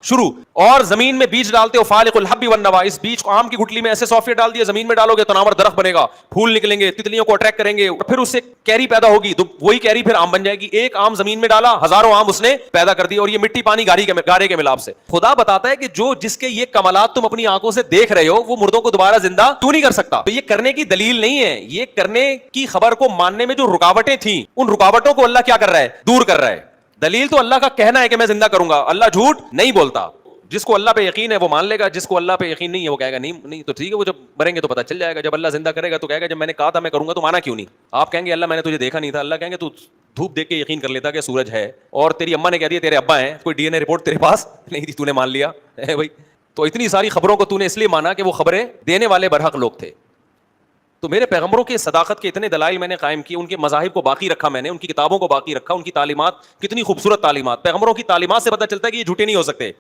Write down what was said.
शुरू। और जमीन में बीज डालते हो, फालिकुल हब्बी वन नवा, इस बीज को आम की गुठली में ऐसे सॉफ्टवेयर डाल दिया, जमीन में डालोगे तो नावर दरख्त बनेगा, फूल निकलेंगे, तितलियों को अट्रैक्ट करेंगे, फिर उससे कैरी पैदा होगी, तो वही कैरी फिर आम बन जाएगी। एक आम जमीन में डाला, हजारों आम उसने पैदा कर दिए। और ये मिट्टी पानी गारे के मिलाप से खुदा बताता है कि जो जिसके ये कमालात तुम अपनी आंखों से देख रहे हो, वो मुर्दों को दोबारा जिंदा क्यों नहीं कर सकता? तो ये करने की दलील नहीं है, ये करने की खबर को मानने में जो रुकावटें थी, उन रुकावटों को अल्लाह क्या कर रहा है? दूर कर रहा है। दलील तो अल्लाह का कहना है कि मैं जिंदा करूंगा, अल्लाह झूठ नहीं बोलता। जिसको अल्लाह पे यकीन है वो मान लेगा, जिसको अल्लाह पे यकीन नहीं है वो कहेगा नहीं नहीं तो ठीक है, वो जब मरेंगे तो पता चल जाएगा। जब अल्लाह जिंदा करेगा तो कहेगा जब मैंने कहा था मैं करूंगा तो माना क्यों नहीं? आप कहेंगे अल्लाह मैंने तुझे देखा नहीं था, अल्लाह कहेंगे तू धूप देख के यकीन कर लेता कि सूरज है, और तेरी अम्मा ने कह दिया तेरे अब्बा हैं, कोई डीएनए रिपोर्ट तेरे पास नहीं थी, तूने मान लिया है भाई। तो इतनी सारी खबरों को तूने इसलिए माना कि वो खबरें देने वाले बरहक लोग थे। तो मेरे पैगंबरों की सदाकत के इतने दलाइल मैंने कायम किए, उनके मज़ाहिब को बाकी रखा मैंने, उनकी किताबों को बाकी रखा, उनकी तालीमात कितनी खूबसूरत तालीमात, पैगंबरों की तालीमात से पता चलता है कि ये झूठे नहीं हो सकते।